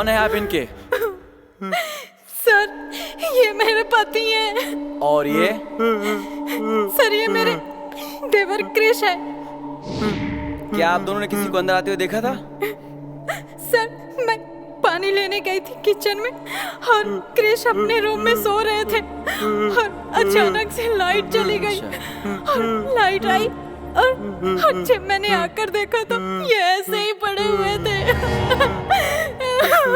कौन है आप इनके? सर, ये मेरे पति हैं। और ये? सर, ये मेरे देवर क्रिश है। क्या आप दोनों ने किसी को अंदर आते हुए देखा था? सर, मैं पानी लेने गई थी किचन में और क्रिश अपने रूम में सो रहे थे और अचानक से लाइट चली गई और लाइट आई और जब मैंने आकर देखा तो ये ऐसे ही पड़े हुए थे।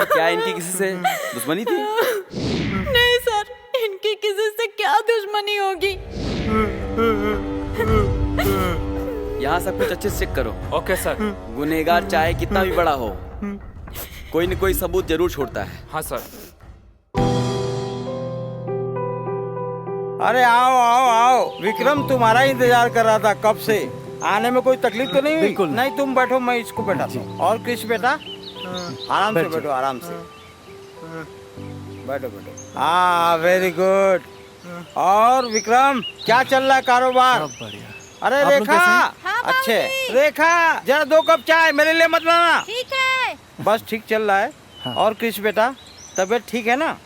क्या इनकी किसी से दुश्मनी थी? नहीं सर, इनकी किसी से क्या दुश्मनी होगी। यहाँ सब कुछ अच्छे से चेक करो। Okay sir. गुनहगार चाहे कितना भी बड़ा हो, कोई न कोई सबूत जरूर छोड़ता है। हाँ सर। अरे आओ आओ आओ, विक्रम तुम्हारा इंतजार कर रहा था कब से। आने में कोई तकलीफ तो नहीं हुई? बिल्कुल नहीं, तुम बैठो, मैं इसको बैठाता हूँ। और कृष बेटा, आराम से बैठो, आराम से बैठो बैठो। हाँ, वेरी गुड। और विक्रम, क्या चल रहा है कारोबार? सब बढ़िया। अरे आप लोग रेखा, कैसे हैं? हाँ, अच्छे। बाबूजी। रेखा, जरा 2 कप चाय मेरे लिए मत लाना। ठीक है। बस ठीक चल रहा है। हाँ। और कृष बेटा, तबीयत ठीक है ना?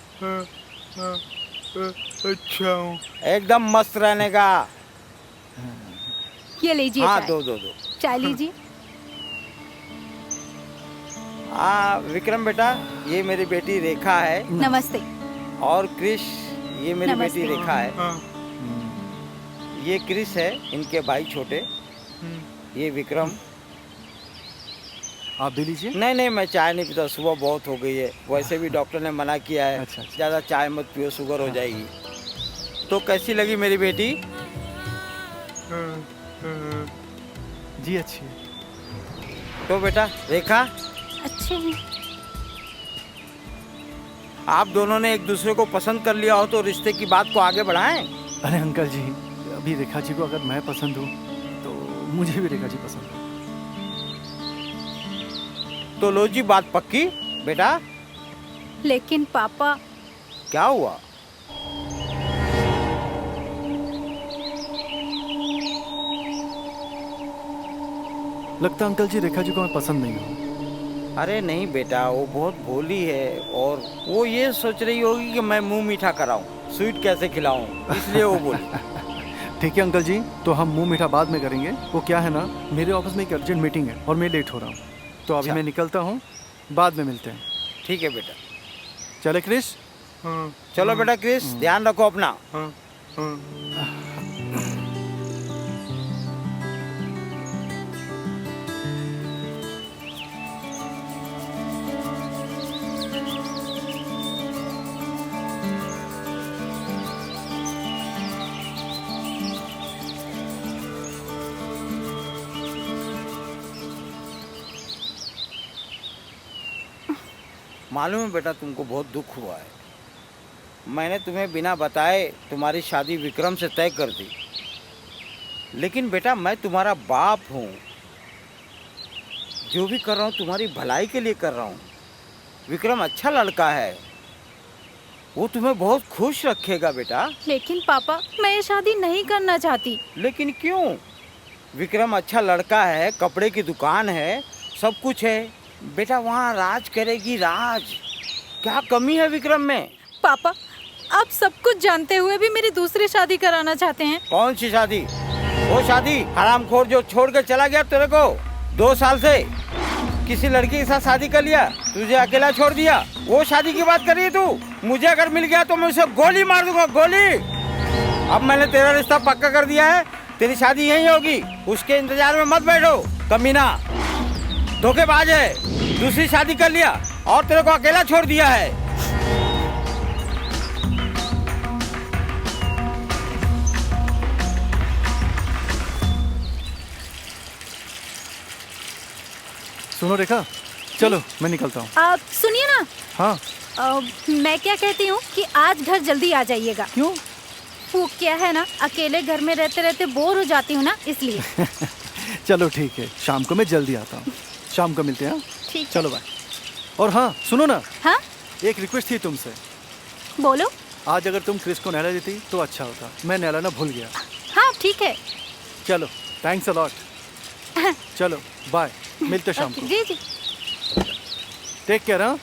अच्छा हूँ। एकदम मस्त रहने का। ये लीजिए हाँ, चाय। दो। चाय लीजिए। विक्रम बेटा, ये मेरी बेटी रेखा है। नमस्ते। और कृष, ये मेरी नमस्ते। बेटी रेखा है। हाँ, ये कृष है, इनके भाई छोटे। ये विक्रम। आप भी लीजिए। नहीं, मैं चाय नहीं पीता, सुबह बहुत हो गई है। वैसे भी डॉक्टर ने मना किया है, अच्छा। ज़्यादा चाय मत पियो, शुगर हो जाएगी। तो कैसी लगी मेरी बेटी? जी अच्छी है। तो बेटा रेखा, अच्छे हैं। आप दोनों ने एक दूसरे को पसंद कर लिया हो तो रिश्ते की बात को आगे बढ़ाएं। अरे अंकल जी, अभी रेखा जी को अगर मैं पसंद हूँ तो मुझे भी रेखा जी पसंद है। तो लो जी, बात पक्की। बेटा, लेकिन पापा, क्या हुआ? लगता है अंकल जी रेखा जी को मैं पसंद नहीं हूँ। अरे नहीं बेटा, वो बहुत भोली है और वो ये सोच रही होगी कि मैं मुंह मीठा कराऊं, स्वीट कैसे खिलाऊं, इसलिए वो बोली। ठीक है अंकल जी, तो हम मुंह मीठा बाद में करेंगे। वो क्या है ना, मेरे ऑफिस में एक अर्जेंट मीटिंग है और मैं लेट हो रहा हूँ, तो अभी अच्छा। मैं निकलता हूँ, बाद में मिलते हैं। ठीक है बेटा। चले क्रिश? हाँ, चलो बेटा क्रिस, ध्यान रखो अपना। हाँ, हाँ। मालूम है बेटा, तुमको बहुत दुख हुआ है। मैंने तुम्हें बिना बताए तुम्हारी शादी विक्रम से तय कर दी, लेकिन बेटा मैं तुम्हारा बाप हूँ। जो भी कर रहा हूँ तुम्हारी भलाई के लिए कर रहा हूँ। विक्रम अच्छा लड़का है, वो तुम्हें बहुत खुश रखेगा बेटा। लेकिन पापा, मैं ये शादी नहीं करना चाहती। लेकिन क्यों? विक्रम अच्छा लड़का है, कपड़े की दुकान है, सब कुछ है बेटा। वहाँ राज करेगी, राज। क्या कमी है विक्रम में? पापा, आप सब कुछ जानते हुए भी मेरी दूसरी शादी कराना चाहते हैं। कौन सी शादी? वो शादी हरामखोर जो छोड़ के चला गया तेरे को 2 साल से, किसी लड़की के साथ शादी कर लिया, तुझे अकेला छोड़ दिया। वो शादी की बात कर रही है तू? मुझे अगर मिल गया तो मैं उसे गोली मार दूंगा, गोली। अब मैंने तेरा रिश्ता पक्का कर दिया है, तेरी शादी यहीं होगी। उसके इंतजार में मत बैठो, कमीना, धोखेबाज है। दूसरी शादी कर लिया और तेरे को अकेला छोड़ दिया है। सुनो रेखा, चलो मैं निकलता हूँ। आप सुनिए ना, हाँ। मैं क्या कहती हूँ कि आज घर जल्दी आ जाइएगा। क्यों? वो क्या है ना, अकेले घर में रहते रहते बोर हो जाती हूँ ना, इसलिए। चलो ठीक है, शाम को मैं जल्दी आता हूँ। शाम को मिलते हैं। ठीक है। चलो बाय। और हाँ सुनो ना, हाँ, एक रिक्वेस्ट थी तुमसे। बोलो। आज अगर तुम क्रिस को नहला देती तो अच्छा होता, मैं नहलाना भूल गया। हाँ ठीक है। चलो, थैंक्स अ लॉट। चलो बाय, मिलते शाम को। जी जी। Take care. हाँ,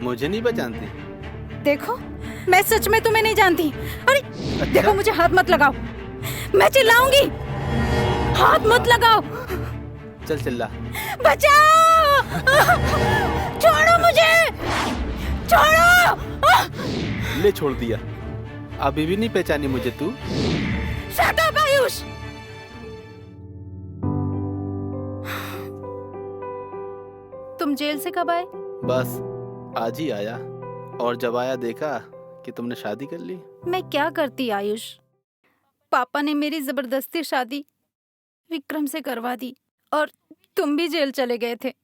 मुझे नहीं पहचानती? देखो, मैं सच में तुम्हें नहीं जानती। अरे देखो, मुझे हाथ मत लगाओ, मैं चिल्लाऊंगी। हाथ मत लगाओ। चल चिल्ला। बचाओ! छोड़ो मुझे, छोड़ो! ले छोड़ दिया। अभी भी नहीं पहचानी मुझे तू? Shut up Ayush. तुम जेल से कब आए? बस आज ही आया, और जब आया देखा कि तुमने शादी कर ली। मैं क्या करती आयुष? पापा ने मेरी जबरदस्ती शादी विक्रम से करवा दी और तुम भी जेल चले गए थे।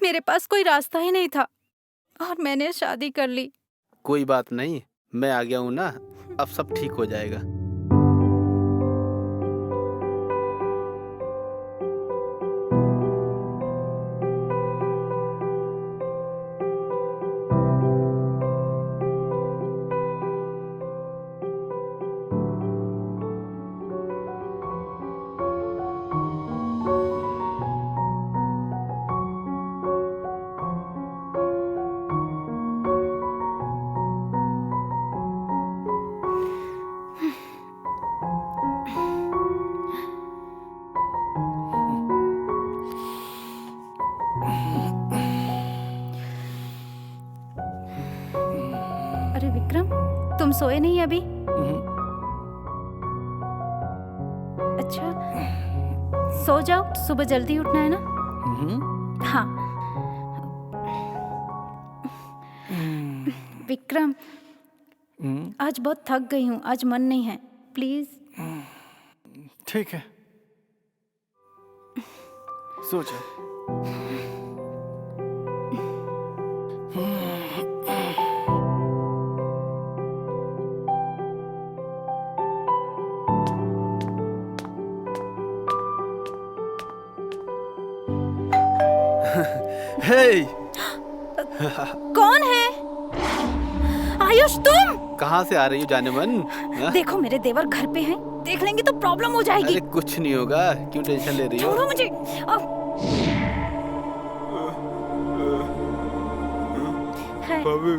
मेरे पास कोई रास्ता ही नहीं था और मैंने शादी कर ली। कोई बात नहीं, मैं आ गया हूँ ना, अब सब ठीक हो जाएगा। अरे विक्रम, तुम सोए नहीं अभी? अच्छा, सो जाओ, सुबह जल्दी उठना है ना। हाँ। विक्रम, आज बहुत थक गई हूँ, आज मन नहीं है, प्लीज। ठीक है, सो जा। हे, कौन है? आयुष, तुम? कहाँ से आ रही हो जाने मन? हाँ? देखो, मेरे देवर घर पे हैं, देख लेंगे तो प्रॉब्लम हो जाएगी। अरे कुछ नहीं होगा, क्यों टेंशन ले रही हो? छोड़ो मुझे। भाभी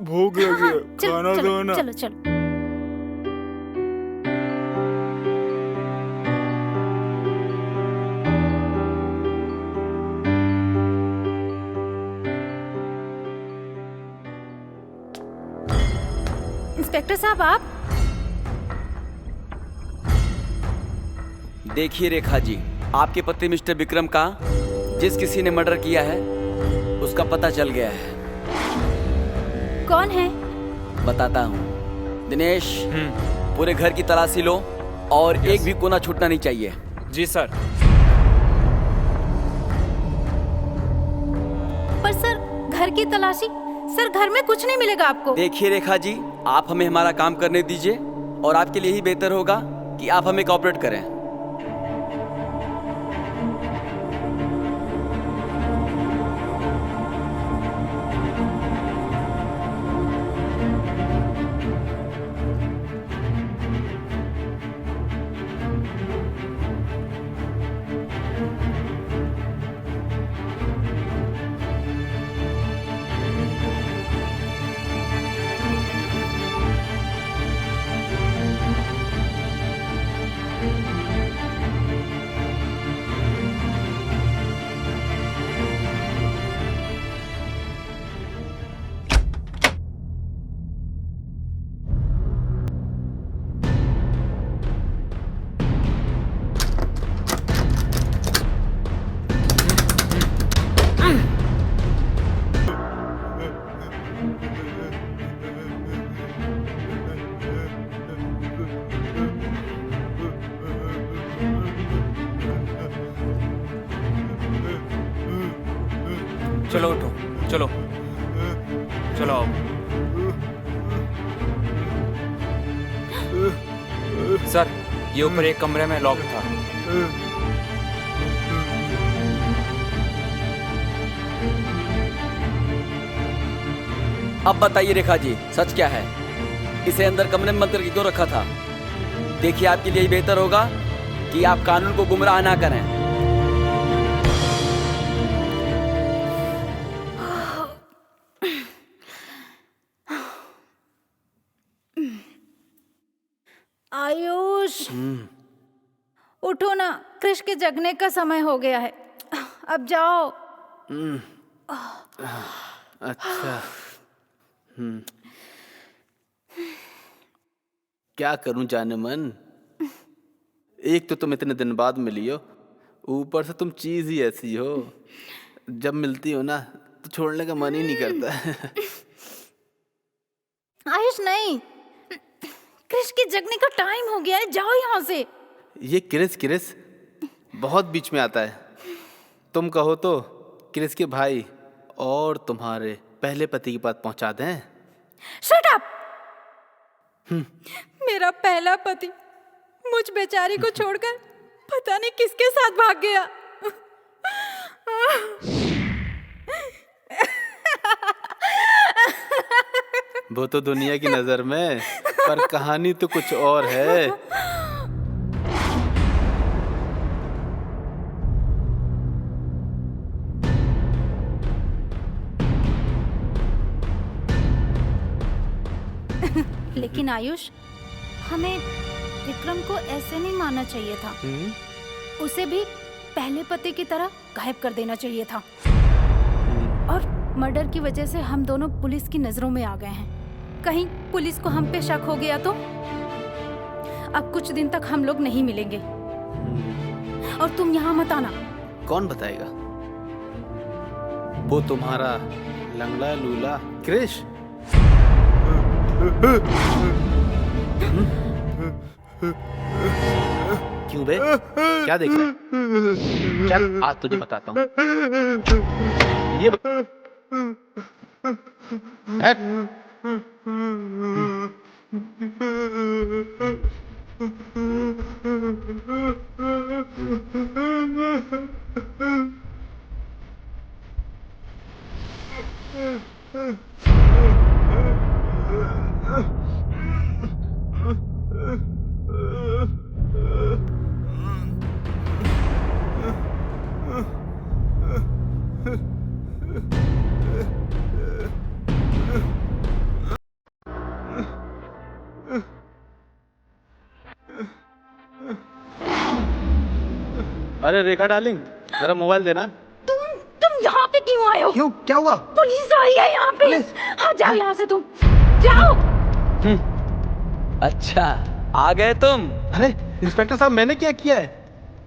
भूख लगी है, खाना दो ना। चलो चलो। इंस्पेक्टर साहब, आप? देखिए रेखा जी, आपके पति मिस्टर विक्रम का जिस किसी ने मर्डर किया है उसका पता चल गया है। कौन है? बताता हूँ। दिनेश, पूरे घर की तलाशी लो और एक भी कोना छूटना नहीं चाहिए। जी सर। पर सर, घर की तलाशी? सर, घर में कुछ नहीं मिलेगा आपको। देखिए रेखा जी, आप हमें हमारा काम करने दीजिए और आपके लिए ही बेहतर होगा कि आप हमें कोऑपरेट करें। चलो चलो आओ। सर ये ऊपर एक कमरे में लॉक था। अब बताइए रेखा जी, सच क्या है? इसे अंदर कमरे में बंद करके क्यों रखा था? देखिए, आपके लिए बेहतर होगा कि आप कानून को गुमराह ना करें। आयुष, उठो ना, कृष के जगने का समय हो गया है। अब जाओ। अच्छा। क्या करूं जाने मन, एक तो तुम इतने दिन बाद मिली हो, ऊपर से तुम चीज ही ऐसी हो, जब मिलती हो ना तो छोड़ने का मन ही नहीं करता। आयुष नहीं, कृष के जगने का टाइम हो गया है, जाओ यहाँ से। ये क्रिस बहुत बीच में आता है। तुम कहो तो क्रिस के भाई और तुम्हारे पहले पति के पास पहुंचा दें। Shut up. मेरा पहला पति मुझ बेचारी को छोड़कर पता नहीं किसके साथ भाग गया। वो तो दुनिया की नजर में, पर कहानी तो कुछ और है। लेकिन आयुष, हमें विक्रम को ऐसे नहीं मानना चाहिए था। उसे भी पहले पति की तरह गायब कर देना चाहिए था। और मर्डर की वजह से हम दोनों पुलिस की नजरों में आ गए हैं। कहीं पुलिस को हम पे शक हो गया तो? अब कुछ दिन तक हम लोग नहीं मिलेंगे। और तुम यहाँ मत आना। कौन बताएगा? वो तुम्हारा लंगड़ा लूला क्रिश। क्यों बे, क्या देख रहा है? चल आज तुझे बताता हूँ। ये हट। अरे रेखा डार्लिंग, जरा मोबाइल देना। तुम यहाँ पे क्यों आए हो? क्यों, क्या हुआ? पुलिस आई है यहाँ पे। हाँ, जाओ यहाँ से, तुम जाओ। अच्छा, आ गए तुम। अरे इंस्पेक्टर साहब, मैंने क्या किया है?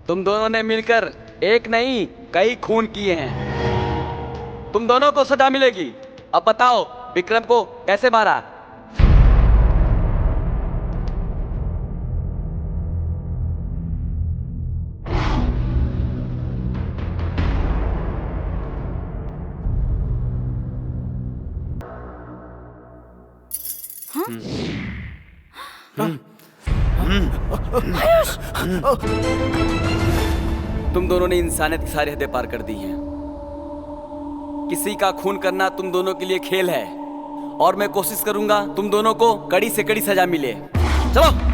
तुम दोनों ने मिलकर एक नहीं कई खून किए हैं। तुम दोनों को सजा मिलेगी। अब बताओ, विक्रम को कैसे मारा? तुम दोनों ने इंसानियत की सारी हदें पार कर दी हैं। किसी का खून करना तुम दोनों के लिए खेल है, और मैं कोशिश करूंगा तुम दोनों को कड़ी से कड़ी सजा मिले। चलो।